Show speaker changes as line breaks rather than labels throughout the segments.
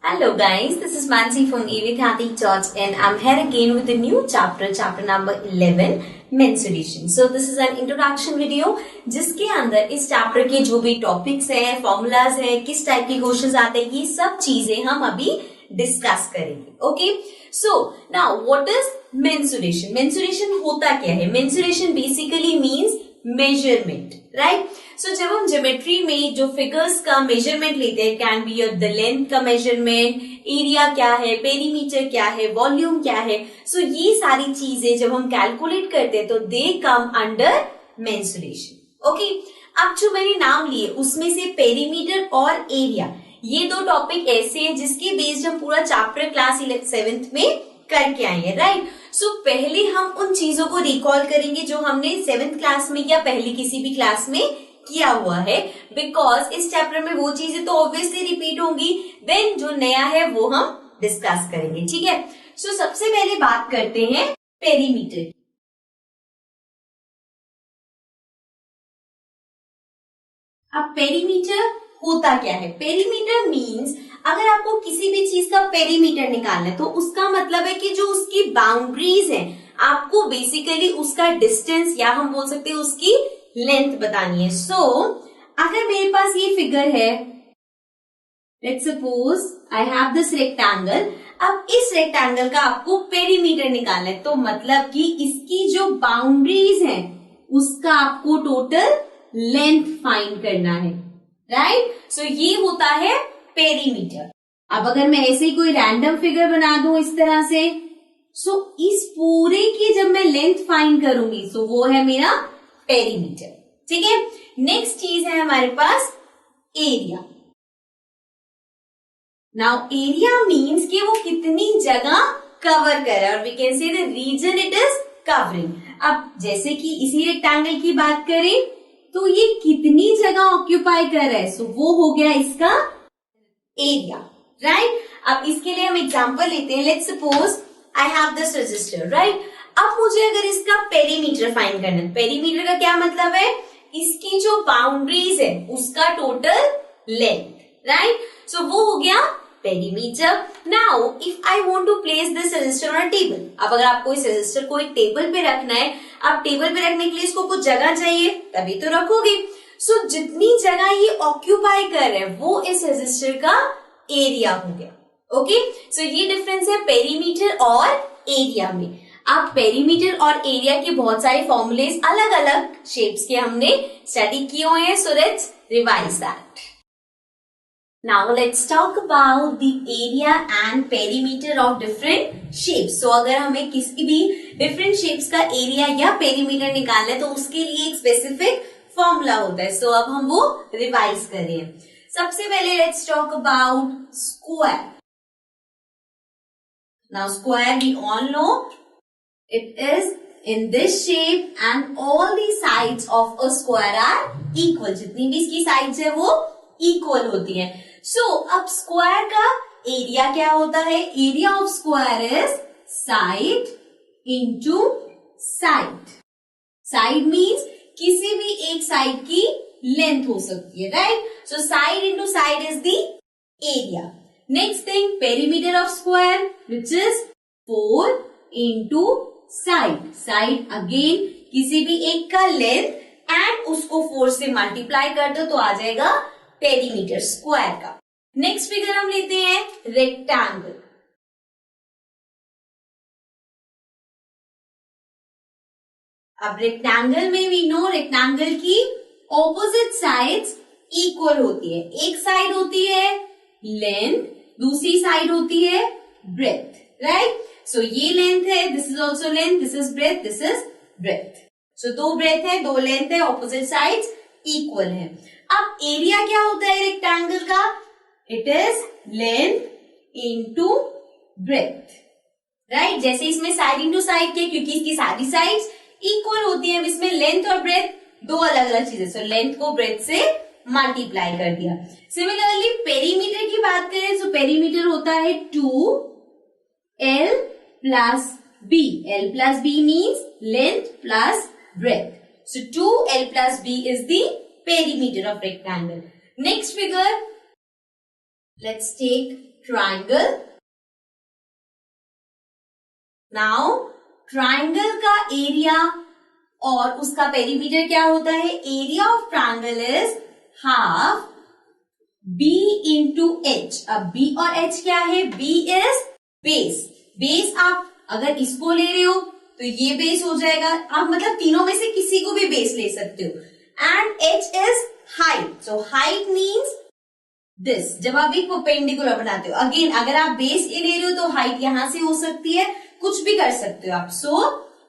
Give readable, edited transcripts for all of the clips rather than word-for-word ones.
Hello guys, this is Mansi from Evikhati Church and I'm here again with a new chapter number 11, mensuration. So this is an introduction video जिसके अंदर इस chapter के जो भी topics हैं, formulas हैं, किस type के questions आते हैं, ये सब चीजें हम अभी discuss करेंगे. Okay? So now what is mensuration? Mensuration होता क्या है? Mensuration basically means measurement, right? So जब हम ज्योमेट्री में जो फिगर्स का मेजरमेंट लेते हैं, कैन बी द लेंथ का मेजरमेंट, एरिया क्या है, पेरीमीटर क्या है, वॉल्यूम क्या है, सो ये सारी चीजें जब हम कैलकुलेट करते हैं तो दे कम अंडर मेंसुरेशन. ओके, अब जो मैंने नाम लिए उसमें से पेरीमीटर और एरिया, ये दो टॉपिक ऐसे हैं जिसके बेस्ड हम पूरा चैप्टर क्लास 7th में करके आए हैं, राइट? सो पहले हम उन चीजों को रिकॉल करेंगे जो हमने 7th क्लास में या पहले किसी भी क्लास में किया हुआ है, बिकॉज इस चैप्टर में वो चीजें तो ऑब्वियसली रिपीट होंगी, देन जो नया है वो हम डिस्कस करेंगे. ठीक है, सो सबसे पहले बात करते हैं पेरीमीटर. अब पेरीमीटर होता क्या है? पेरीमीटर मीन्स अगर आपको किसी भी चीज का पेरीमीटर निकालना है तो उसका मतलब है कि जो उसकी बाउंड्रीज है, आपको बेसिकली उसका डिस्टेंस या हम बोल सकते हैं उसकी लेंथ बतानी है. सो अगर मेरे पास ये फिगर है, let's suppose I have this rectangle. अब इस रेक्टेंगल का आपको पेरीमीटर निकालना है तो मतलब कि इसकी जो बाउंड्रीज है उसका आपको टोटल लेंथ फाइंड करना है, राइट? सो ये होता है पेरीमीटर. अब अगर मैं ऐसे ही कोई रैंडम फिगर बना दूं इस तरह से, सो इस पूरे की जब मैं लेंथ फाइंड करूंगी सो वो है मेरा पेरीमीटर. ठीक है, नेक्स्ट चीज है हमारे पास एरिया. नाउ एरिया मीन्स कि वो कितनी जगह कवर कर रहा है और we can say the region it is covering. अब जैसे कि इसी रेक्टेंगल की बात करें तो ये कितनी जगह ऑक्यूपाई कर रहा है, सो वो हो गया इसका एरिया, राइट? अब इसके लिए हम एग्जांपल लेते हैं. Let's suppose I have this register, right? अब मुझे अगर इसका पेरीमीटर फाइंड करना है, पेरीमीटर का क्या मतलब है? इसकी जो बाउंड्रीज है उसका टोटल लेंथ, राइट? सो वो हो गया perimeter. Now if I want to place this register on a table, अब अगर आपको इस रजिस्टर को एक टेबल पे रखना है, अब टेबल पे रखने के लिए इसको कुछ जगह चाहिए तभी तो रखोगे. सो जितनी जगह ये ऑक्यूपाई कर रहे हैं वो इस रजिस्टर का एरिया हो गया. ओके, सो ये डिफरेंस है पेरीमीटर और एरिया में. अब पेरीमीटर और एरिया के बहुत सारे फॉर्मूलेस अलग अलग शेप्स के हमने स्टडी किए हुए हैं, so let's revise that. Now let's talk about the area and perimeter of different shapes. So अगर हमें किसी भी different shapes का area या perimeter निकालना है तो उसके लिए एक specific formula होता है. So अब हम वो revise करें. सबसे पहले let's talk about square. Now square we all know it is in this shape and all the sides of a square are equal. जितनी भी इसकी sides है वो equal होती है. सो अब स्क्वायर का एरिया क्या होता है? Area of square is side into side. Side means किसी भी एक साइड की लेंथ हो सकती है, right? So side into side is the area. Next thing, perimeter of square which is 4 into side. Side again किसी भी एक का लेंथ एंड उसको 4 से मल्टीप्लाई कर दो तो आ जाएगा पेरीमीटर स्क्वायर का. नेक्स्ट फिगर हम लेते हैं रेक्टेंगल. अब रेक्टेंगल में वी नो रेक्टेंगल की ऑपोजिट साइड्स इक्वल होती है. एक साइड होती है लेंथ, दूसरी साइड होती है ब्रेथ, राइट? सो ये लेंथ है, this is also length, this is breadth, this is breadth. So दो ब्रेथ है, दो लेंथ है, ऑपोजिट साइड्स इक्वल है. अब एरिया क्या होता है रेक्टेंगल का? It is length into breadth, right? जैसे इसमें साइड इंटू साइड के, क्योंकि इसकी सारी साइड्स इक्वल होती हैं. इसमें लेंथ और ब्रेथ दो अलग अलग चीजें, सो लेंथ को ब्रेथ से मल्टीप्लाई कर दिया. सिमिलरली पेरीमीटर की बात करें तो पेरीमीटर होता है 2l plus b. l plus b means length plus breadth. So 2l plus b is the perimeter of rectangle. Next figure, let's take triangle. Now triangle का एरिया और उसका पेरीमीटर क्या होता है? Area of triangle is half B into H. अब B और H क्या है? B is base. बेस आप अगर इसको ले रहे हो तो ये बेस हो जाएगा. आप मतलब तीनों में से किसी को भी बेस ले सकते हो. And H is height. So height means this. जब आप एक परपेंडिकुलर बनाते हो, अगेन अगर आप बेस ए ले रहे हो तो हाइट यहां से हो सकती है, कुछ भी कर सकते हो आप. So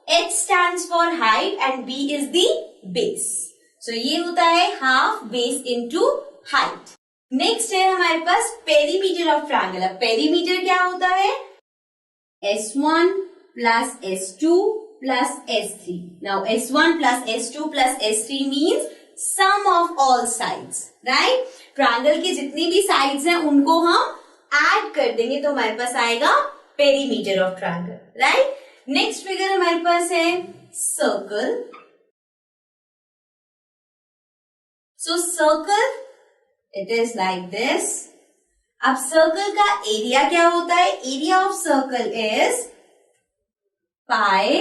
H stands for height and B is the base. So ये होता है half base into height. Next है हमारे पास पेरीमीटर ऑफ ट्रायंगल. अब पेरीमीटर क्या होता है? S1 plus S2 plus S3. Now S1 plus S2 plus S3 means sum of all sides, right? Triangle की जितनी भी साइड्स हैं उनको हम ऐड कर देंगे तो हमारे पास आएगा perimeter of triangle, right? Next figure हमारे पास है circle. So circle it is like this. अब सर्कल का एरिया क्या होता है? Area of circle is pi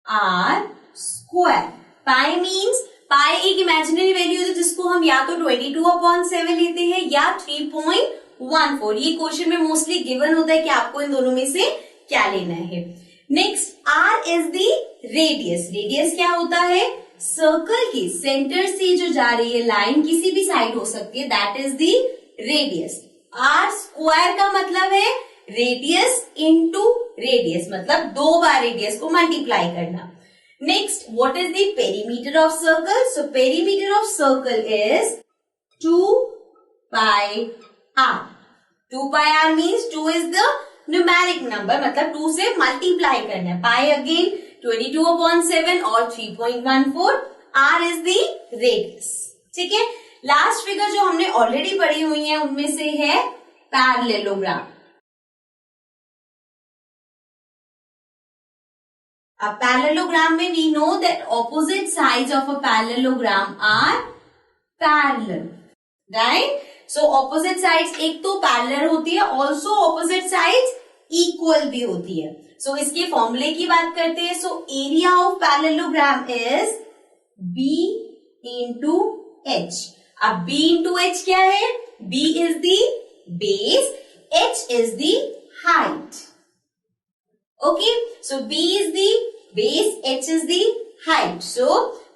R square. Pi means pi एक इमेजिनरी वैल्यू है जिसको हम या तो 22/7 लेते हैं या 3.14. ये क्वेश्चन में मोस्टली गिवन होता है कि आपको इन दोनों में से क्या लेना है. Next R is the radius. Radius क्या होता है? सर्कल की सेंटर से जो जा रही है लाइन किसी भी साइड हो सकती है, that is the radius. R square का मतलब है रेडियस इंटू रेडियस, मतलब 2 बार रेडियस को मल्टीप्लाई करना. Next what is the perimeter of circle? So perimeter of circle is 2 pi R. 2 pi R means 2 is the numeric number, मतलब 2 से मल्टीप्लाई करना है. पाई अगेन 22/7 और 3.14. R is the radius. ठीक है. लास्ट फिगर जो हमने ऑलरेडी पढ़ी हुई है उनमें से है पैरेललोग्राम. अब पैरेललोग्राम में we know that opposite sides of a parallelogram are parallel, right? So opposite sides एक तो पैरेलल होती है, ऑल्सो ऑपोजिट साइड्स इक्वल भी होती है. सो इसके फॉर्मूले की बात करते हैं. So area of parallelogram is B into H. अब B इंटू एच क्या है? B is the base, H is the height. Okay, so B is the base, H is the height. So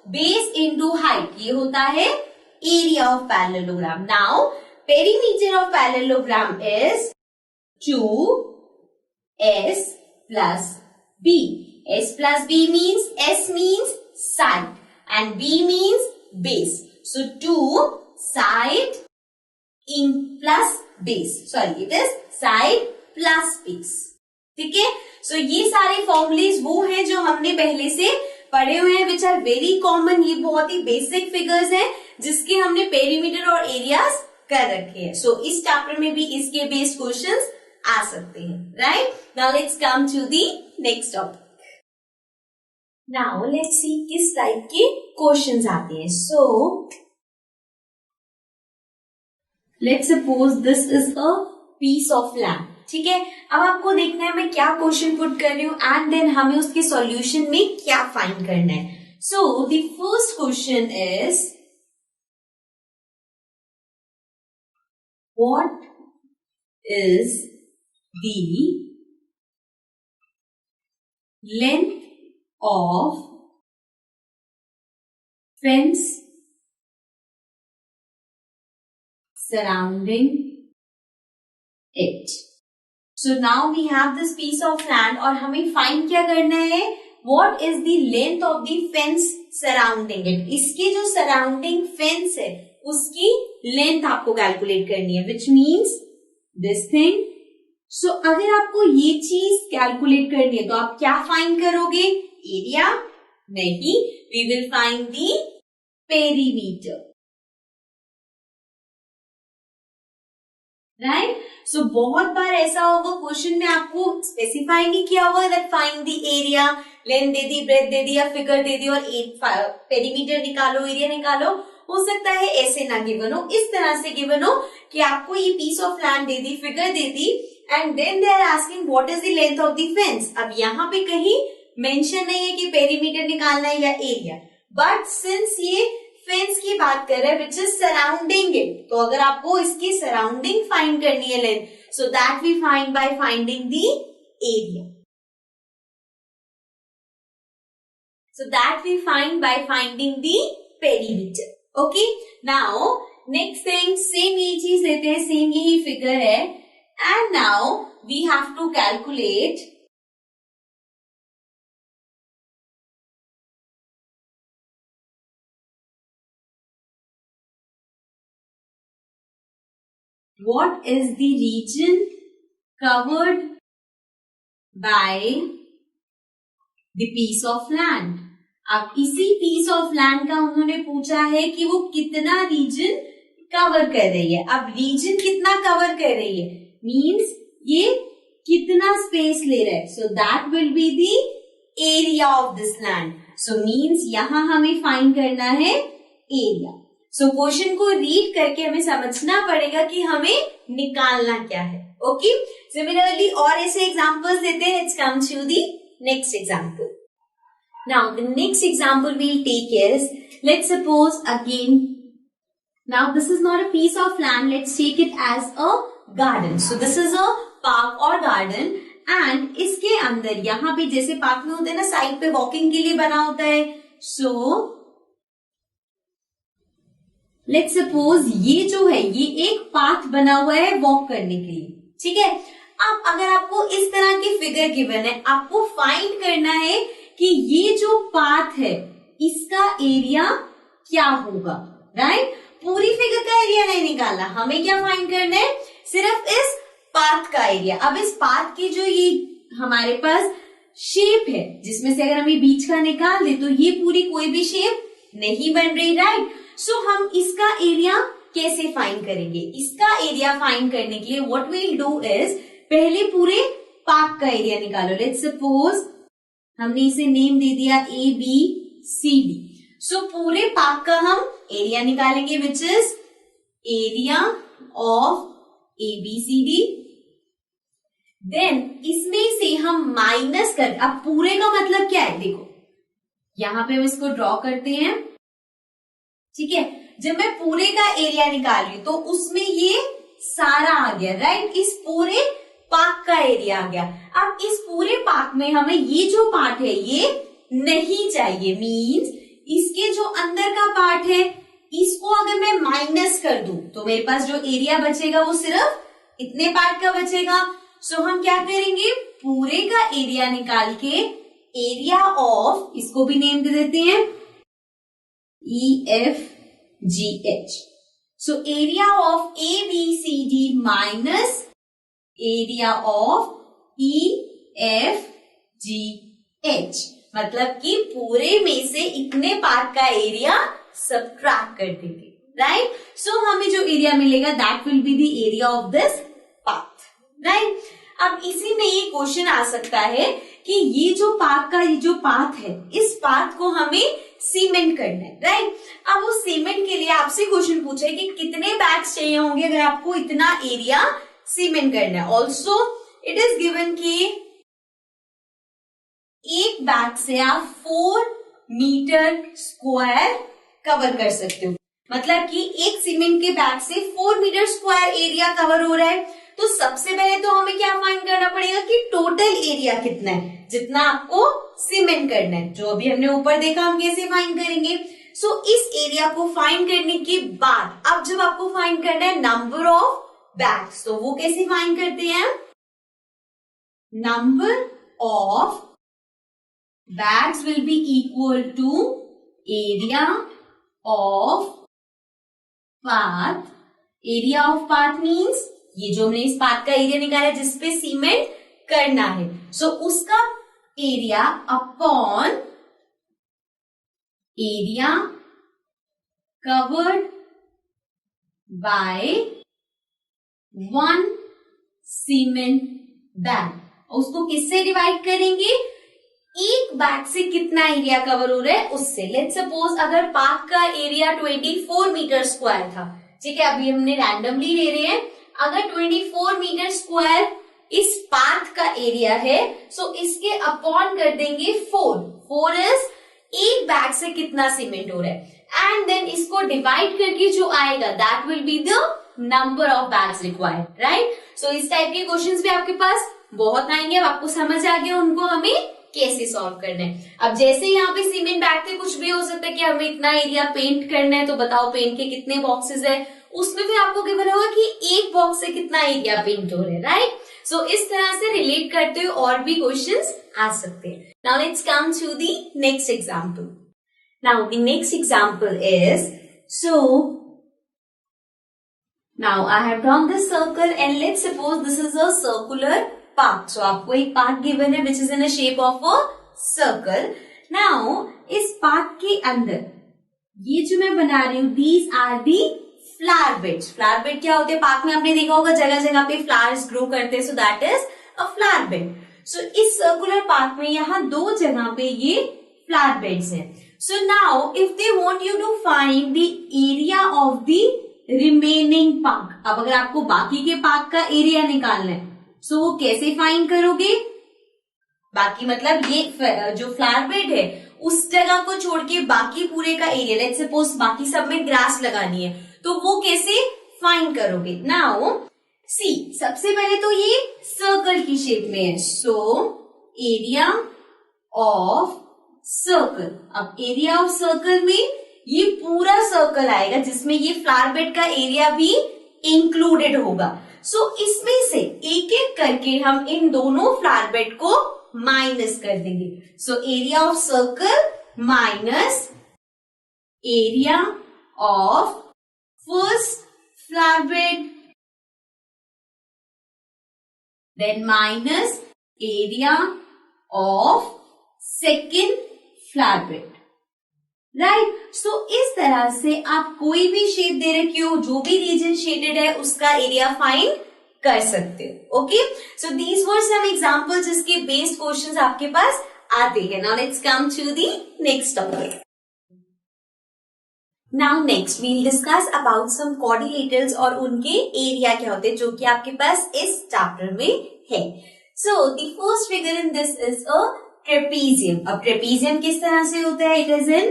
base into height ये होता है area of parallelogram. Now perimeter of parallelogram is 2S plus B. S plus B means S means side and B means base. So 2 side in plus base. Sorry, it is side plus base. ठीक है. सो ये सारे formulas वो हैं जो हमने पहले से पढ़े हुए हैं, विच आर वेरी कॉमन. ये बहुत ही बेसिक फिगर्स हैं जिसके हमने पेरीमीटर और एरियाज कर रखे हैं. सो इस चैप्टर में भी इसके बेस्ड क्वेश्चंस आ सकते हैं, right? Now let's come to the next topic. Now let's see किस टाइप के क्वेश्चंस आते हैं. So let's suppose this is a piece of land. ठीक है. अब आपको देखना है मैं क्या क्वेश्चन पुट कर रही हूँ एंड देन हमें उसके सॉल्यूशन में क्या फाइंड करना है. So the first question is what is the length of fence surrounding it. So now we have this piece of land और हमें find क्या करना है? What is the length of the fence surrounding it? इसके जो surrounding fence है उसकी length आपको calculate करनी है, which means this thing. सो अगर आपको ये चीज कैलकुलेट करनी है तो आप क्या फाइंड करोगे? एरिया नहीं, we will find the perimeter, right? So बहुत बार ऐसा होगा क्वेश्चन में आपको स्पेसिफाई नहीं किया होगा that find the area, length दे दी, ब्रेथ दे दी या फिगर दे दी और पेरीमीटर निकालो, एरिया निकालो, हो सकता है ऐसे ना गिवन हो, इस तरह से गिवन हो कि आपको ये पीस ऑफ लैंड दे दी, फिगर दे दी, and then they are asking what is the length of the fence. अब यहाँ पे कहीं मेंशन नहीं है कि पेरीमीटर निकालना है या एरिया, बट सिंस ये फेंस की बात कर रहे हैं विच इज सराउंडिंग इट, तो अगर आपको इसकी सराउंडिंग फाइंड करनी है length, so that we find by finding the area. So that we find by finding the perimeter. Okay. Now next thing, same ये चीज लेते हैं, same यही figure है, and now we have to calculate what is the region covered by the piece of land. अब इसी piece of land का उन्होंने पूछा है कि वो कितना region कवर कर रही है। अब region कितना कवर कर रही है मीन्स ये कितना स्पेस ले रहा है, so that will be the area of this land. So means यहाँ हमें फाइंड करना है area. So क्वेश्चन को रीड करके हमें समझना पड़ेगा कि हमें निकालना क्या है। ओके, सिमिलरली और ऐसे एग्जांपल्स देते हैं। Let's come to the next example. Now the next example we'll take is, let's suppose again, now this is not a piece of land, let's take it as a garden. So this is a park or garden, and इसके अंदर यहाँ पे जैसे park में होते हैं ना, side पे वॉकिंग के लिए बना होता है। So let's suppose ये जो है ये एक पाथ बना हुआ है वॉक करने के लिए, ठीक है। अब अगर आपको इस तरह की फिगर गिवन है, आपको फाइंड करना है कि ये जो पाथ है इसका एरिया क्या होगा, राइट। पूरी फिगर का एरिया नहीं निकालना, हमें क्या फाइंड करना है, सिर्फ इस पाथ का एरिया। अब इस पाथ की जो ये हमारे पास शेप है, जिसमें से अगर हम ये बीच का निकाल दे तो ये पूरी कोई भी शेप नहीं बन रही, राइट। सो हम इसका एरिया कैसे फाइंड करेंगे? इसका एरिया फाइंड करने के लिए व्हाट वील डू इज, पहले पूरे पार्क का एरिया निकालो। लेट्स सपोज हमने इसे नेम दे दिया ABCD। सो पूरे पार्क का हम एरिया निकालेंगे which is area of ABCD। Then इसमें से हम माइनस कर, अब पूरे का मतलब क्या है, देखो यहां पे हम इसको ड्रॉ करते हैं, ठीक है। जब मैं पूरे का एरिया निकाल रही हूं तो उसमें ये सारा आ गया, राइट। इस पूरे पार्क का एरिया आ गया। अब इस पूरे पार्क में हमें ये जो पार्ट है ये नहीं चाहिए, मींस इसके जो अंदर का पार्ट है इसको अगर मैं माइनस कर दूं तो मेरे पास जो एरिया बचेगा वो सिर्फ इतने पार्ट का बचेगा। सो हम क्या करेंगे, पूरे का एरिया निकाल के एरिया ऑफ, इसको भी नेम दे देते हैं EFGH। So area of ABCD minus area of EFGH, मतलब कि पूरे में से इतने पार्ट का एरिया सब्ट्रैक्ट कर देंगे, राइट। सो हमें जो एरिया मिलेगा that will be the area of this path, right. अब इसी में ये क्वेश्चन आ सकता है कि ये जो पार्क का ये जो पाथ है, इस पाथ को हमें सीमेंट करना है, राइट। अब उस सीमेंट के लिए आपसे क्वेश्चन पूछा है कि कितने बैग्स चाहिए होंगे अगर आपको इतना एरिया सीमेंट करना है। ऑल्सो इट इज गिवन कि एक बैग से आप 4 मीटर स्क्वायर कवर कर सकते हो, मतलब कि एक सीमेंट के बैग से 4 मीटर स्क्वायर एरिया कवर हो रहा है। तो सबसे पहले तो हमें क्या फाइंड करना पड़ेगा कि टोटल एरिया कितना है, जितना आपको सीमेंट करना है। जो अभी हमने ऊपर देखा हम कैसे फाइंड करेंगे। सो इस एरिया को फाइंड करने के बाद अब जब आपको फाइंड करना है नंबर ऑफ बैग्स, तो वो कैसे फाइंड करते हैं, number of bags will be equal to area of path. Area of path means ये जो हमने इस पाथ का एरिया निकाला है जिसपे सीमेंट करना है, सो उसका area upon area covered by 1 cement bag. उसको किससे डिवाइड करेंगे, एक बैग से कितना एरिया कवर हो रहा है उससे। लेट्स सपोज अगर पार्क का एरिया 24 मीटर स्क्वायर था, ठीक है, अभी हमने रैंडमली ले रहे हैं, अगर 24 मीटर स्क्वायर इस पार्क का एरिया है, सो इसके अपॉन कर देंगे 4 इज एक बैग से कितना सीमेंट हो रहा है, एंड देन इसको डिवाइड करके जो आएगा that will be the number of bags required, right. So इस टाइप के क्वेश्चंस भी आपके पास बहुत आएंगे। अब आपको समझ आ गया उनको हमें कैसे सॉल्व करना है। अब जैसे यहाँ पे सीमेंट बैग थे, कुछ भी हो सकता है कि हमें इतना एरिया पेंट करना है, तो बताओ पेंट के कितने बॉक्सेस है, उसमें भी आपको गिवन होगा कि एक बॉक्स से कितना एरिया पेंट हो रहा है, राइट। सो इस तरह से रिलेट करते हुए और भी क्वेश्चंस आ सकते हैं। Now let's come to the next example. Now the next example is, so now I have drawn this circle and let's suppose this is a circular park. So आपको एक पार्क गिवन है which is in a shape of a circle. Now इस park के अंदर ये जो मैं बना रही हूं, these are the flower beds. Flower bed क्या होते हैं, पार्क में आपने देखा होगा जगह जगह पे फ्लावर्स ग्रो करते हैं, so that is a flower bed. So इस सर्कुलर पार्क में यहाँ दो जगह पे ये फ्लावर बेड्स हैं। So now if they want you to find the area of the remaining park, अब अगर आपको बाकी के पार्क का एरिया निकालना है, सो वो कैसे फाइंड करोगे, बाकी मतलब ये जो फ्लावर बेड है उस जगह को छोड़ के बाकी पूरे का एरिया, लेट्स सपोज बाकी सब में ग्रास लगानी है, तो वो कैसे फाइंड करोगे। नाउ सी, सबसे पहले तो ये सर्कल की शेप में है, सो एरिया ऑफ सर्कल। अब एरिया ऑफ सर्कल में ये पूरा सर्कल आएगा जिसमें ये फ्लावर बेड का एरिया भी इंक्लूडेड होगा। सो इसमें से एक एक करके हम इन दोनों फ्लावर बेड को माइनस कर देंगे। So area of circle minus area of first flower bed, then minus area of second flower bed, right. So इस तरह से आप कोई भी शेप दे रखे हो, जो भी रीजन शेडेड है उसका एरिया फाइंड कर सकते हो। Okay, so these were some examples जिसके बेस्ड क्वेश्चंस आपके पास आते हैं। Now let's come to the next topic. Now next we'll discuss about some quadrilaterals और उनके एरिया क्या होते हैं, जो कि आपके पास इस चैप्टर में है। So the first figure in this is a trapezium. अब ट्रेपीजियम किस तरह से होता है, it is in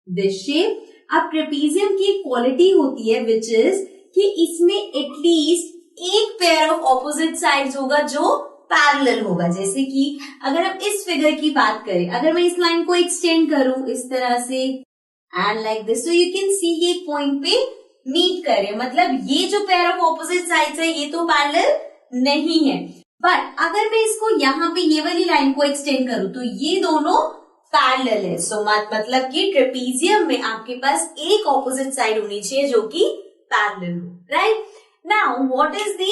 this shape. अब ट्रेपीजियम की क्वालिटी होती है विच इज कि इसमें एटलीस्ट एक पेयर ऑफ ऑपोजिट साइड्स होगा जो पैरेलल होगा। जैसे कि अगर हम इस फिगर की बात करें, अगर मैं इस लाइन को एक्सटेंड करूं इस तरह से एंड लाइक दिस, तो यू कैन सी ये पॉइंट पे मीट करे, मतलब ये जो पेयर ऑफ ऑपोजिट साइड्स है ये तो पैरेलल नहीं है। बट अगर मैं इसको यहाँ पे ये वाली लाइन को एक्सटेंड करूं तो ये दोनों पैरेलल है। सो मतलब कि ट्रेपीजियम में आपके पास एक ऑपोजिट साइड होनी चाहिए जो कि पैरेलल हो, right. Now what is the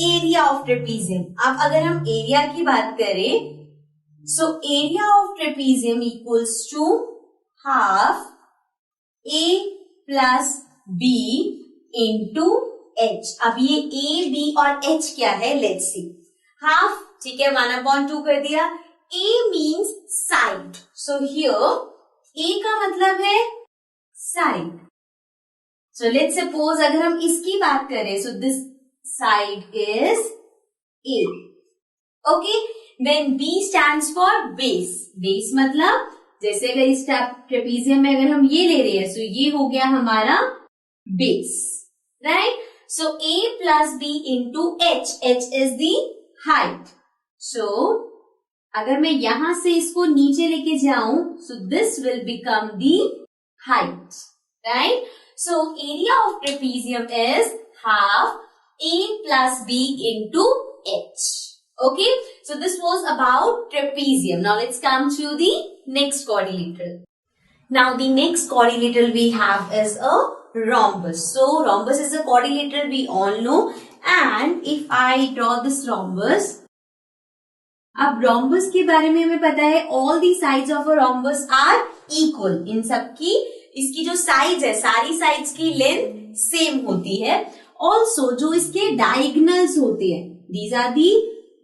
area of trapezium. अब अगर हम एरिया की बात करें, so area of trapezium equals to half a plus b into h। अब ये a, b और h क्या है, लेट्स सी। हाफ, ठीक है, 1/2 कर दिया। a means side, so here a का मतलब है साइड। सो लेट्स सपोज अगर हम इसकी बात करें, so this side is a, okay. Then b stands for base. Base मतलब जैसे अगर इस ट्रेपीजियम में अगर हम ये ले रहे हैं, सो ये हो गया हमारा base, right. So a plus b into h, h is the height. So अगर मैं यहां से इसको नीचे लेके जाऊं, so this will become the height, right. So area of trapezium is half a plus b into h. Okay, so this was about trapezium. Now let's come to the next quadrilateral. Now the next quadrilateral we have is a rhombus. So rhombus is a quadrilateral we all know, and if I draw this rhombus, अब rhombus के बारे में हमें पता है all the sides of a rhombus are equal. इन सब की इसकी जो साइड्स है, सारी साइड्स की लेंथ सेम होती है। ऑल्सो जो इसके डायगनल्स होते हैं, these are the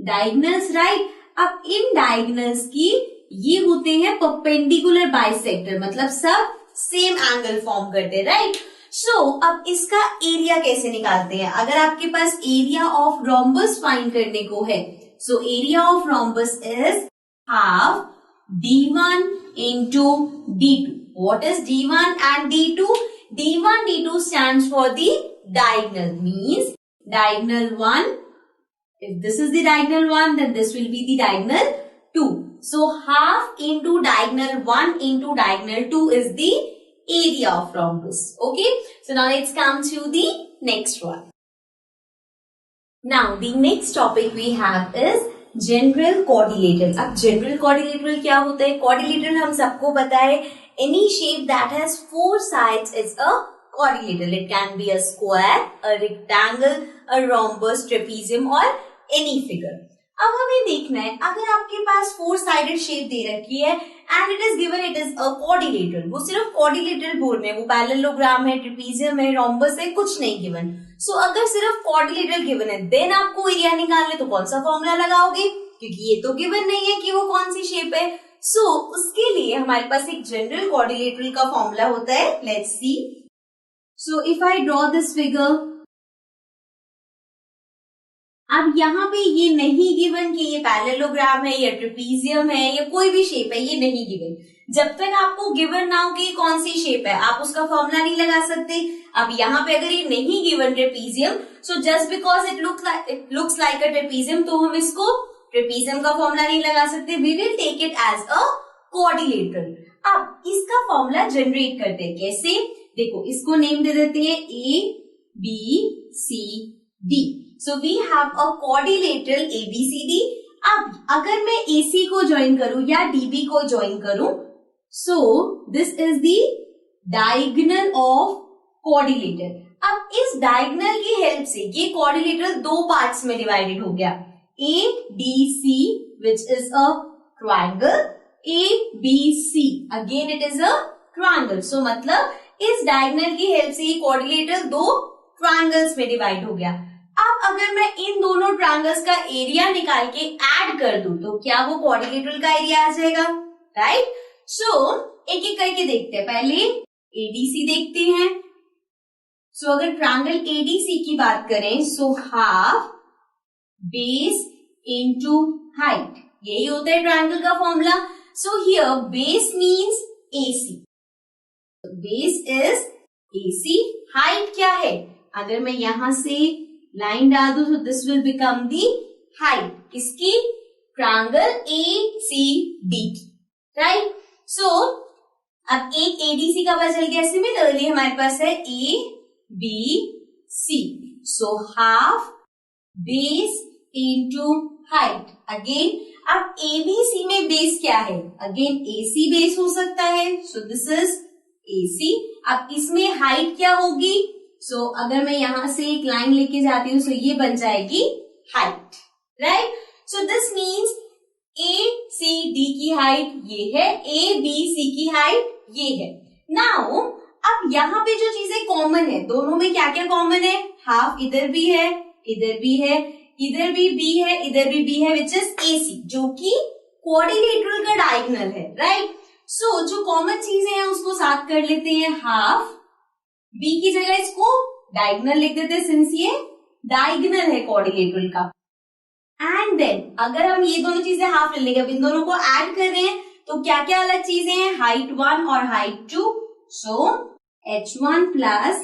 diagonals, right. अब इन डायगनल्स की ये होते हैं परपेंडिकुलर बाइसेक्टर, मतलब सब सेम एंगल फॉर्म करते हैं, राइट। सो अब इसका एरिया कैसे निकालते हैं? अगर आपके पास एरिया ऑफ रोम्बस फाइंड करने को है, सो area of rhombus is half d1 into d2. What is d1 and d2? d1 d2 stands for the diagonal, means diagonal 1. If this is the diagonal 1, then this will be the diagonal 2. So half into diagonal 1 into diagonal 2 is the area of rhombus. Okay. So now let's come to the next one. Now the next topic we have is general quadrilateral. अब general quadrilateral क्या होता है? Quadrilateral हम सबको पता है, any shape that has 4 sides is a quadrilateral. It can be a square, a rectangle, a rhombus, trapezium और any figure. अब हमें देखना है, अगर आपके पास 4 साइडेड शेप दे रखी है and it is given it is a quadrilateral, वो सिर्फ क्वाड्रिलेटरल बोल रहे हैं, वो पैरेललोग्राम है, ट्रेपीजियम है, रोम्बस है, कुछ नहीं गिवन। सो अगर सिर्फ क्वाड्रिलेटरल गिवन है, देन आपको एरिया निकालना है तो कौन सा फॉर्मूला लगाओगे? क्योंकि ये तो गिवन नहीं है कि वो कौन सी शेप है। सो उसके लिए हमारे पास एक जनरल क्वाड्रिलेटरल का फॉर्मूला होता है। Let's see. So if I draw this figure, अब यहाँ पे ये नहीं गिवन कि ये पैरेललोग्राम है या ट्रेपीजियम है या कोई भी शेप है, ये नहीं गिवन। जब तक आपको गिवन ना हो कि कौन सी शेप है, आप उसका फॉर्मूला नहीं लगा सकते। अब यहाँ पे अगर ये नहीं given trapezium, so just because it looks like a trapezium, तो हम इसको ट्रेपीजियम का फॉर्मूला नहीं लगा सकते। We will take it as a quadrilateral. अब इसका फॉर्मूला जनरेट करते हैं कैसे? देखो, इसको नेम दे देते हैं A B C D। So we have a quadrilateral ABCD। अब अगर मैं AC को ज्वाइन करूं या DB को ज्वाइन करूं, सो this is the diagonal of quadrilateral. अब इस डायगोनल की हेल्प से ये क्वाड्रिलेटर 2 पार्ट्स में डिवाइडेड हो गया, ADC which is a triangle, ABC again it is a triangle। सो मतलब इस डायगोनल की हेल्प से ये क्वाड्रिलेटर 2 ट्रायंगल्स में डिवाइड हो गया। अब अगर मैं इन दोनों ट्रायंगल्स का एरिया निकाल के ऐड कर दूं तो क्या वो क्वाड्रिलेटरल का एरिया आ जाएगा, राइट। सो एक एक करके देखते हैं। पहले ADC देखते हैं। सो अगर ट्रायंगल ADC की बात करें, so half base into height, यही होता है ट्रायंगल का formula. So here base means AC, base is AC, height क्या है? अगर मैं यहां से लाइन डाल दूं तो this will become the height किसकी? ट्रायंगल ACD की, राइट। सो अब एक ADC का पता चल गया। सिमिलरली हमारे पास है ABC। So half base into height. Again अब ABC में बेस क्या है? अगेन AC बेस हो सकता है। So this is AC। अब इसमें हाइट क्या होगी? सो अगर मैं यहां से एक लाइन लेके जाती हूँ, सो ये बन जाएगी height, right. So this means ACD की हाइट ये है, ABC की हाइट ये है। नाउ अब यहाँ पे जो चीजें कॉमन है, दोनों में क्या क्या कॉमन है? हाफ इधर भी है, इधर भी है, इधर भी B है, इधर भी B है, विच इज AC, जो कि क्वाड्रिलेटरल का डायगोनल है, राइट। सो जो कॉमन चीजें हैं उसको साथ कर लेते हैं। हाफ B की जगह इसको डायगोनल लिख देते हैं, सिंस ये डायगोनल है क्वाड्रिलेटरल का। एंड देन अगर हम ये दोनों चीजें हाफ ले लेंगे, अब इन दोनों को ऐड कर रहे हैं तो क्या क्या अलग चीजें हैं? हाइट 1 और height 2। So H1 plus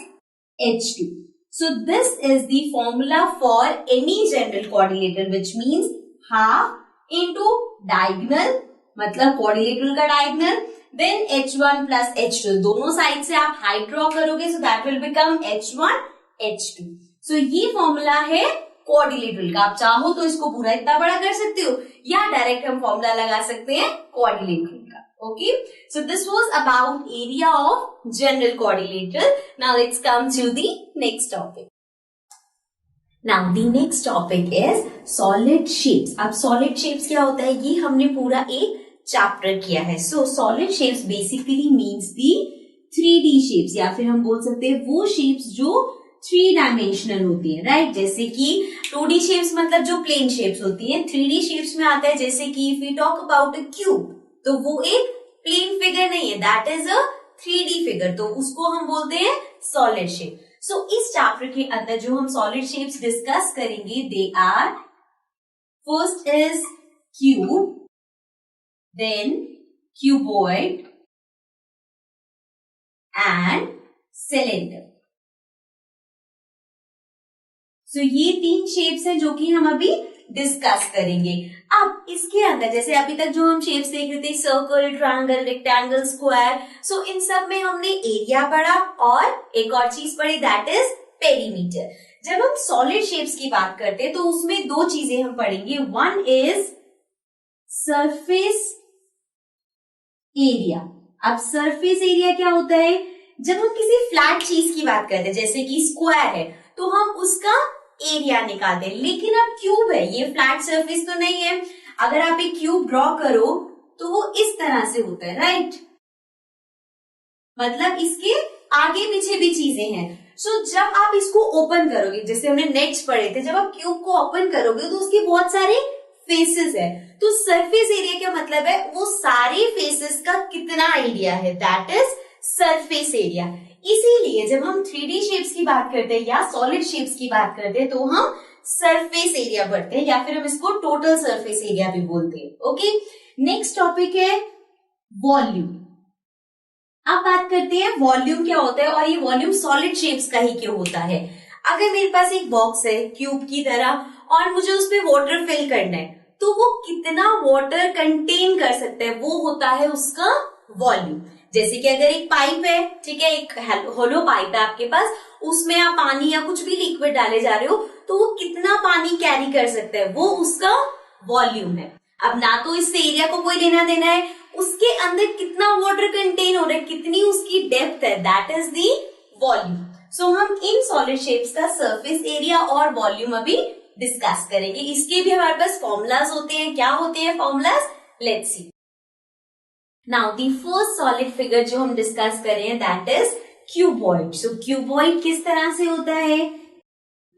H2। So this is the formula for any general quadrilateral, which means half into diagonal, मतलब क्वाड्रिलेटरल का diagonal, then H1 plus H2, दोनों साइड से आप हाइट ड्रॉ करोगे, so that will become H1 H2। So ये formula है quadrilateral का। आप चाहो तो इसको पूरा इतना बड़ा कर सकते हो या डायरेक्ट हम फॉर्मूला लगा सकते हैं क्वाड्रिलेटरल का। Okay, so this was about area of general quadrilateral. Now let's come to the next topic. Now the next topic is solid shapes. अब सॉलिड शेप्स क्या होता है, ये हमने पूरा एक चैप्टर किया है। सो solid shapes basically means the 3D shapes, या फिर हम बोल सकते हैं वो शेप्स जो 3 डायमेंशनल होती है, राइट। जैसे कि 2D शेप्स मतलब जो प्लेन शेप्स होती हैं, 3D शेप्स में आता है जैसे कि if we talk about a cube, तो वो एक प्लेन फिगर नहीं है, that is a 3D figure, तो उसको हम बोलते हैं सॉलिड शेप। सो इस चैप्टर के अंदर जो हम सॉलिड शेप्स डिस्कस करेंगे, they are, first is cube, then cuboid and cylinder. So ये 3 शेप्स हैं जो कि हम अभी डिस्कस करेंगे। अब इसके अंदर जैसे अभी तक जो हम शेप्स देख रहे थे, सर्कल, ट्रायंगल, रेक्टेंगल, स्क्वायर, सो इन सब में हमने एरिया पढ़ा और एक और चीज पढ़ी, दैट इज पेरीमीटर। जब हम सॉलिड शेप्स की बात करते हैं तो उसमें 2 चीजें हम पढ़ेंगे, वन इज सरफेस एरिया। अब सरफेस एरिया क्या होता है? जब हम किसी फ्लैट चीज की बात करते हैं, जैसे कि स्क्वायर है, तो हम उसका एरिया निकालते हैं, लेकिन अब क्यूब है, ये फ्लैट सरफेस तो नहीं है। अगर आप एक क्यूब ड्रॉ करो तो वो इस तरह से होता है, राइट? मतलब इसके आगे पीछे भी चीजें हैं। सो जब आप इसको ओपन करोगे, जैसे हमने नेक्स्ट पढ़े थे, जब आप क्यूब को ओपन करोगे तो उसके बहुत सारे फेसेस है। तो सरफेस एरिया क्या मतलब है? वो सारे फेसेस का कितना एरिया है, दैट इज सरफेस एरिया। इसीलिए जब हम 3D शेप्स की बात करते हैं या सॉलिड शेप्स की बात करते हैं तो हम सरफेस एरिया पढ़ते हैं, या फिर हम इसको टोटल सरफेस एरिया भी बोलते हैं। ओके, नेक्स्ट टॉपिक है वॉल्यूम। अब बात करते हैं वॉल्यूम क्या होता है और ये वॉल्यूम सॉलिड शेप्स का ही क्यों होता है। अगर मेरे पास एक बॉक्स है क्यूब की तरह और मुझे उसमें वाटर फिल करना है, तो वो कितना वाटर कंटेन कर सकता है, वो होता है उसका वॉल्यूम। जैसे कि अगर एक पाइप है, ठीक है, एक होलो पाइप है आपके पास, उसमें आप पानी या कुछ भी लिक्विड डाले जा रहे हो, तो वो कितना पानी कैरी कर सकता है, वो उसका वॉल्यूम है। अब ना तो इससे एरिया को कोई लेना देना है, उसके अंदर कितना वाटर कंटेन हो रहा है, कितनी उसकी डेप्थ है, दैट इज दी वॉल्यूम। सो हम इन सॉलिड शेप्स का सरफेस एरिया और वॉल्यूम अभी डिस्कस करेंगे। इसके भी हमारे पास फॉर्मूलाज होते हैं। क्या होते हैं formulas? Let's see. Now the first solid figure जो हम डिस्कस कर रहे हैं, that is cuboid. So cuboid किस तरह से होता है?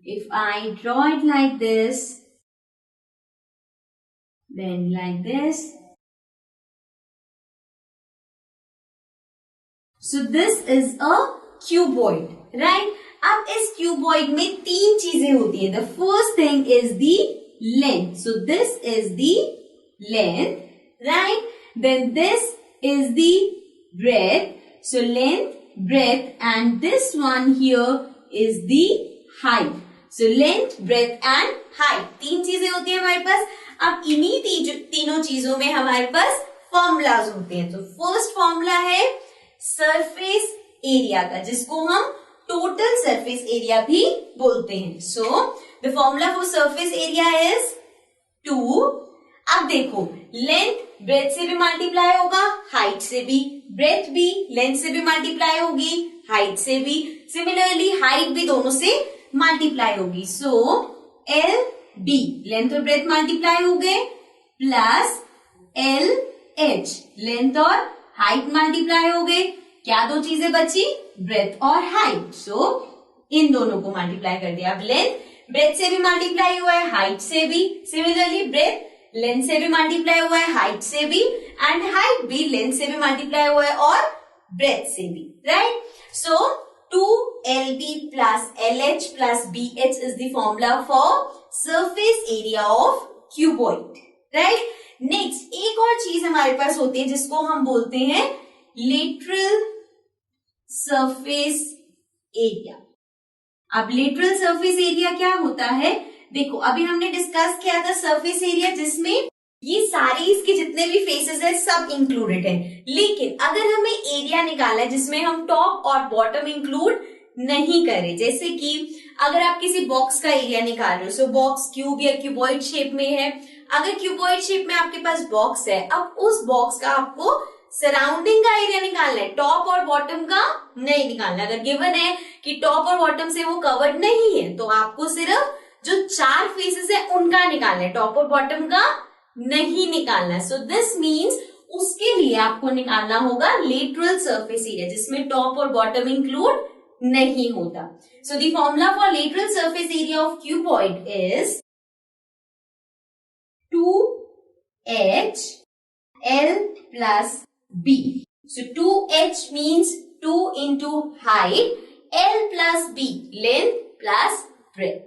If I draw it like this, then like this, so this is a cuboid, right? अब इस क्यूबॉइड में 3 चीजें होती है। The first thing is the length, so this is the length, right? Then this is the breadth. So length, breadth, and this one here is the height. So length, breadth and height. 3 चीजें होती है हमारे पास। अब इन्हीं तीनों चीजों में हमारे पास फॉर्मूलाज होते हैं। तो फर्स्ट फॉर्मूला है सरफेस एरिया का, जिसको हम टोटल सरफेस एरिया भी बोलते हैं। So the formula for surface area is 2। अब देखो, लेंथ ब्रेथ से भी मल्टीप्लाई होगा, हाइट से भी, ब्रेथ भी लेंथ से भी मल्टीप्लाई होगी, हाइट से भी, सिमिलरली हाइट भी दोनों से मल्टीप्लाई होगी। सो एल डी, लेंथ और ब्रेथ मल्टीप्लाई हो गए, प्लस एल एच, लेंथ और हाइट मल्टीप्लाई हो गए। क्या 2 चीजें बची? ब्रेथ और हाइट। सो इन दोनों को मल्टीप्लाई कर दिया। अब लेंथ ब्रेथ से भी मल्टीप्लाई हुआ है, हाइट से भी, सिमिलरली ब्रेथ लेंथ से भी मल्टीप्लाई हुआ है, हाइट से भी, एंड हाइट भी लेंथ से भी मल्टीप्लाई हुआ है और ब्रेथ से भी, right? So 2LB plus LH plus BH is the formula for surface area of cuboid, right? Next एक और चीज हमारे पास होती है जिसको हम बोलते हैं लेटरल सरफेस एरिया। अब लेटरल सरफेस एरिया क्या होता है? देखो, अभी हमने डिस्कस किया था सरफेस एरिया जिसमें ये सारी इसके जितने भी फेसेस है सब इंक्लूडेड है, लेकिन अगर हमें एरिया निकालना है जिसमें हम टॉप और बॉटम इंक्लूड नहीं करें, जैसे कि अगर आप किसी बॉक्स का एरिया निकाल रहे हो, सो बॉक्स क्यूब या क्यूबॉइड शेप में है, अगर क्यूबॉइड शेप में आपके पास बॉक्स है, अब उस बॉक्स का आपको सराउंडिंग का एरिया निकालना है, टॉप और बॉटम का नहीं निकालना। अगर गिवन है कि टॉप और बॉटम से वो कवर्ड नहीं है, तो आपको सिर्फ जो 4 फेसेस है उनका निकालना है, टॉप और बॉटम का नहीं निकालना। सो दिस मीन्स उसके लिए आपको निकालना होगा लेटरल सरफेस एरिया जिसमें टॉप और बॉटम इंक्लूड नहीं होता। So the formula for lateral surface area of cuboid is 2H L plus B. So 2h means 2 into height, L plus B, length plus breadth.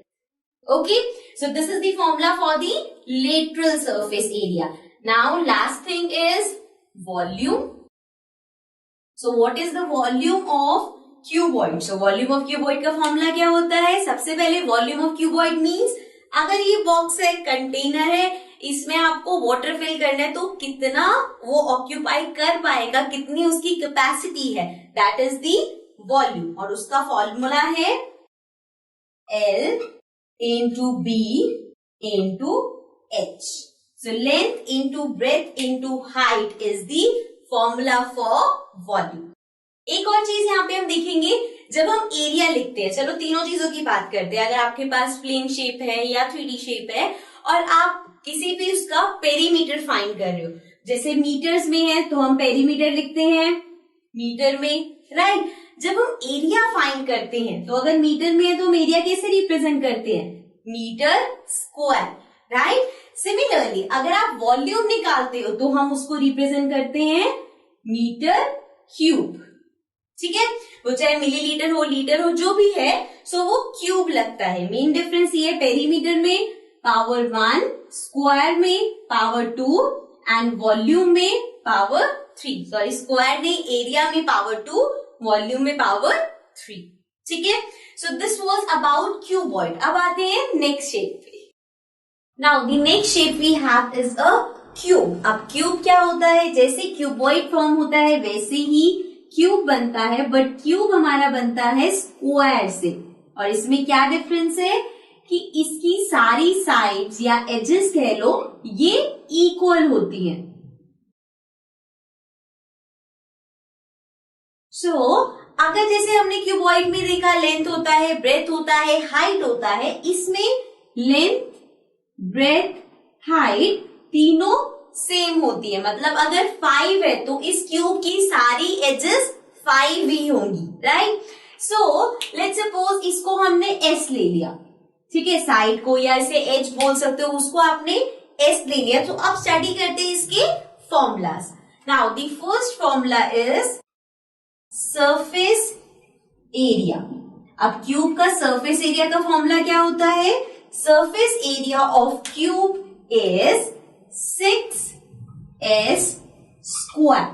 Okay, so this is the formula for the lateral surface area. Now last thing is volume. So what is the volume of cuboid? So volume of cuboid का formula क्या होता है? सबसे पहले volume of cuboid means अगर ये box है, container है, इसमें आपको वाटर फिल करना है तो कितना वो ऑक्यूपाई कर पाएगा, कितनी उसकी कैपेसिटी है, दैट इज दी वॉल्यूम. और उसका फॉर्मूला है L into B into H. So length into breadth into height is the formula for volume. एक और चीज यहाँ पे हम देखेंगे, जब हम एरिया लिखते हैं, चलो तीनों चीजों की बात करते हैं. अगर आपके पास प्लेन शेप है या 3D शेप है और आप किसी भी उसका पेरीमीटर फाइंड कर रहे हो, जैसे मीटर्स में है तो हम पेरीमीटर लिखते हैं मीटर में, राइट. जब हम एरिया फाइंड करते हैं तो अगर मीटर में है तो हम एरिया कैसे रिप्रेजेंट करते हैं? Metre square, right. सिमिलरली अगर आप वॉल्यूम निकालते हो तो हम उसको रिप्रेजेंट करते हैं मीटर क्यूब. ठीक है, वो चाहे मिलीलीटर हो, लीटर हो, जो भी है, सो वो क्यूब लगता है. मेन डिफरेंस ये है, पेरीमीटर में पावर 1, स्क्वायर में पावर 2 एंड वॉल्यूम में पावर 3. सॉरी, स्क्वायर नहीं, एरिया में पावर 2, वॉल्यूम में पावर 3. ठीक है, so this was about cuboid. अब आते हैं नेक्स्ट शेप पे. Now the next shape we have is a cube. अब क्यूब क्या होता है? जैसे क्यूबॉइड फॉर्म होता है वैसे ही क्यूब बनता है, बट क्यूब हमारा बनता है स्क्वायर से. और इसमें क्या डिफरेंस है कि इसकी सारी साइड्स या एजेस कह लो, ये इक्वल होती हैं. सो अगर जैसे हमने क्यूबॉइड में देखा, लेंथ होता है, ब्रेथ होता है, हाइट होता है, इसमें लेंथ, ब्रेथ, हाइट तीनों सेम होती है. मतलब अगर 5 है तो इस क्यूब की सारी एजेस 5 ही होंगी, राइट. सो लेट्स सपोज इसको हमने एस ले लिया, ठीक है, साइड को, या इसे एच बोल सकते हो, उसको आपने एस ले लिया. तो अब स्टडी करते हैं इसके formulas. Now the first formula is surface area. अब क्यूब का सरफेस एरिया का फॉर्मूला क्या होता है? Surface area of cube is 6s square.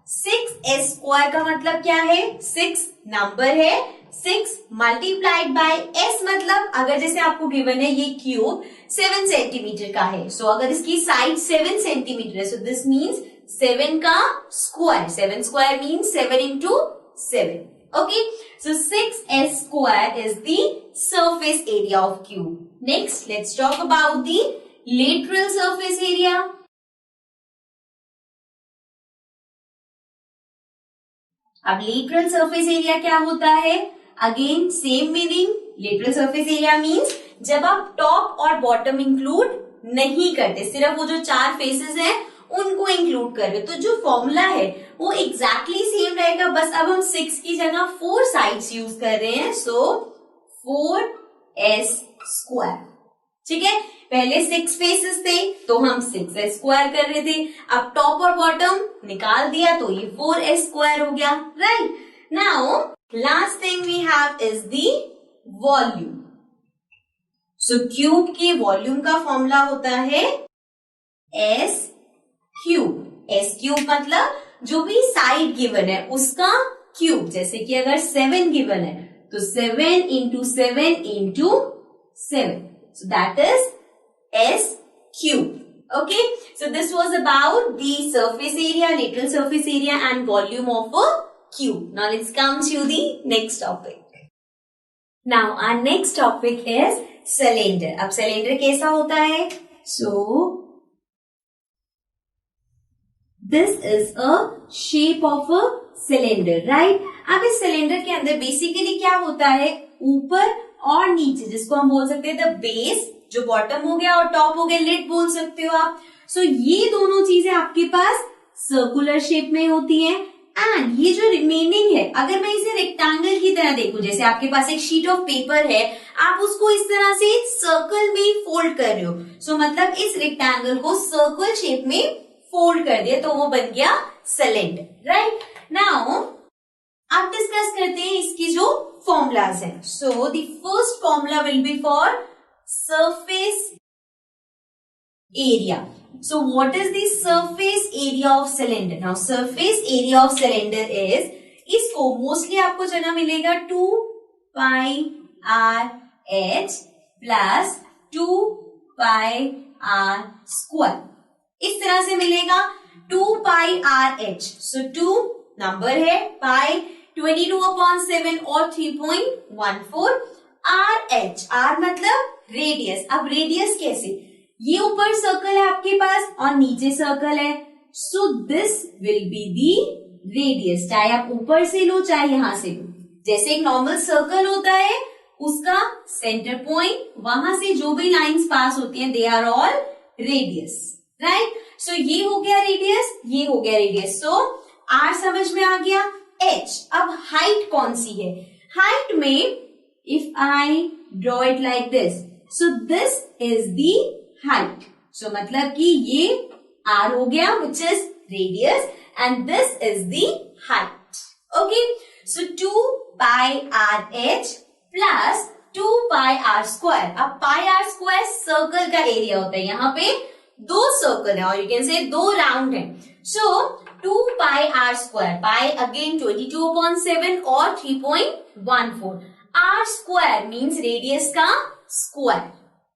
6s square का मतलब क्या है? 6 नंबर है, 6 मल्टीप्लाइड बाय s, मतलब अगर जैसे आपको गिवन है ये क्यूब 7 सेंटीमीटर का है, सो अगर इसकी साइड 7 सेंटीमीटर है, सो दिस मीन्स 7 का square. 7 square means 7 into 7. Okay, so 6s square is the surface area of cube. Next, let's talk about the lateral surface area. अब lateral surface area क्या होता है? Again, same meaning. Lateral surface area means जब आप top और bottom include नहीं करते, सिर्फ वो जो 4 फेसेस हैं उनको इंक्लूड कर रहे हो, तो जो फॉर्मूला है वो एग्जैक्टली सेम रहेगा. बस अब हम 6 की जगह 4 साइड्स यूज कर रहे हैं, सो 4s स्क्वायर. ठीक है, पहले 6 फेसेस थे तो हम 6s स्क्वायर कर रहे थे. अब टॉप और बॉटम निकाल दिया तो ये 4s स्क्वायर हो गया, right. Now last thing we have is the volume. So cube के वॉल्यूम का फॉर्मूला होता है s क्यूब. s क्यूब मतलब जो भी साइड गिवन है उसका क्यूब. जैसे कि अगर 7 गिवन है तो 7 into 7 into 7. So that is s cube. Okay. So this was about the surface area, lateral surface area and volume of a cube. Now let's come to the next topic. Now our next topic is cylinder. अब cylinder कैसा होता है? So this is a shape of a cylinder, right? अब इस cylinder के अंदर basically क्या होता है? ऊपर और नीचे, जिसको हम बोल सकते हैं द बेस, जो बॉटम हो गया, और टॉप हो गया लिड बोल सकते हो आप. सो ये दोनों चीजें आपके पास सर्कुलर शेप में होती हैं. एंड ये जो रिमेनिंग है, अगर मैं इसे रेक्टेंगल की तरह देखूं, जैसे आपके पास एक शीट ऑफ पेपर है, आप उसको इस तरह से सर्कल में फोल्ड कर रहे हो, सो मतलब इस रेक्टेंगल को सर्कल शेप में फोल्ड कर दिया तो वो बन गया सिलेंडर, राइट। नाउ अब डिस्कस करते हैं इसकी जो फॉर्मूलाज हैं। So the first formula will be for surface area. So what is the surface area of cylinder? Now surface area of cylinder is, इसको मोस्टली आपको जो ना मिलेगा 2 pi r h plus 2 pi r square. इस तरह से मिलेगा 2 pi r h. So 2 number है, pi 22/7 और 3.14, r h, r मतलब रेडियस. अब रेडियस कैसे, ये ऊपर सर्कल है आपके पास और नीचे सर्कल है, so this will be the radius. चाहे आप ऊपर से लो चाहे यहां से लो, जैसे एक नॉर्मल सर्कल होता है उसका सेंटर पॉइंट, वहां से जो भी लाइंस पास होती हैं they are all radius, right. So ये हो गया रेडियस, ये हो गया रेडियस. सो आर समझ में आ गया. एच, अब हाइट कौन सी है, हाइट में if I draw it like this, so this is the height. So मतलब कि ये r हो गया which is radius and this is the height. Okay, so 2 pi r h plus 2 pi r square. अब pi r square circle का area होता है, यहाँ पे दो सर्कल है और यू कैन से दो राउंड है. सो 2 pi r square, pi again 22/7 और 3.14. r square means रेडियस का स्क्वायर,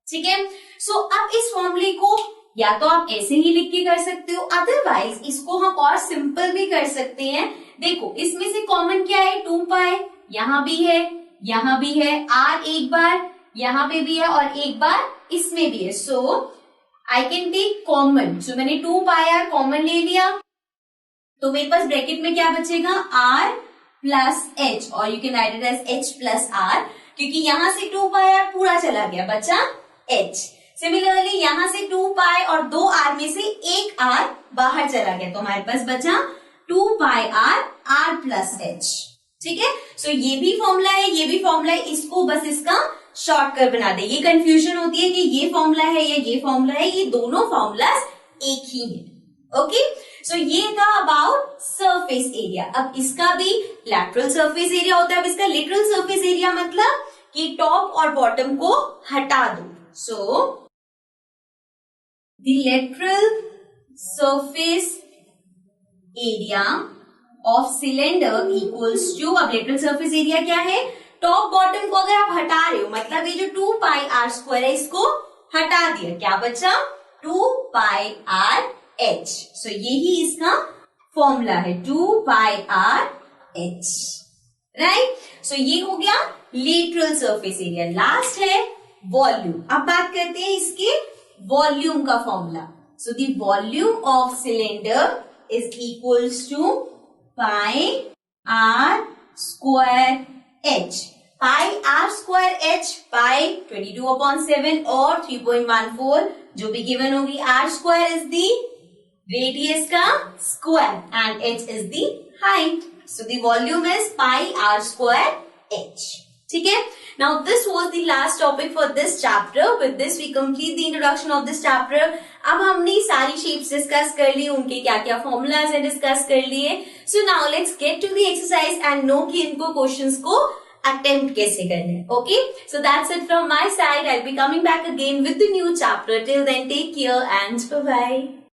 ठीक है. सो अब इस फॉर्मूले को या तो आप ऐसे ही लिख के कर सकते हो, अदरवाइज इसको हम और सिंपल भी कर सकते हैं. देखो इसमें से कॉमन क्या है, 2 पाई, यहां भी है, यहां भी है, r एक बार यहां पे भी है और एक बार इसमें भी है. सो आई कैन टेक कॉमन. सो मैंने 2 पाई r कॉमन ले लिया तो मेरे पास ब्रैकेट में क्या बचेगा, r प्लस h, और you can write it as h plus r, क्योंकि यहां से 2 पाई r पूरा चला गया, बचा h. सिमिलरली यहां से 2 पाई और 2 r में से एक r बाहर चला गया तो हमारे पास बचा 2 पाई r प्लस h, ठीक है. सो ये भी फॉर्मूला है, ये भी फॉर्मूला है, इसको बस इसका शॉर्टकट बना दे. ये कंफ्यूजन होती है कि ये फॉर्मूला है या ये फॉर्मूला है, ये दोनों फॉर्मूलाज एक ही है. ओके, सो ये था अबाउट सरफेस एरिया. अब इसका भी लैटरल सरफेस एरिया होता है. अब इसका लिटरल सरफेस एरिया मतलब कि टॉप और बॉटम को हटा दो. सो the lateral surface area of cylinder equals to, अब lateral surface area क्या है, टॉप बॉटम को अगर आप हटा रहे हो मतलब ये जो 2 पाई r स्क्वायर है इसको हटा दिया, क्या बचा 2 पाई r h. सो यही इसका फॉर्मूला है 2 pi r h, right. So ये हो गया लेटरल सरफेस एरिया. लास्ट है वॉल्यूम. अब बात करते हैं इसके वॉल्यूम का formula. So the volume of cylinder is equals to pi r square h. Pi r square h, pi 22/7 और 3.14 जो भी गिवन होगी. r square is the radius का square and h is the height. So the volume is pi r square h, ठीक है. Now this was the last topic for this chapter. With this we complete the introduction of this chapter. अब हमने सारी shapes discuss कर ली, उनके क्या क्या formulas है डिस्कस कर लिए. So now let's get to the exercise and know कि इनको क्वेश्चंस को अटेम्प्ट कैसे करना है. Okay, so that's it from my side. I'll be coming back again with the new chapter. Till then, take care and bye bye.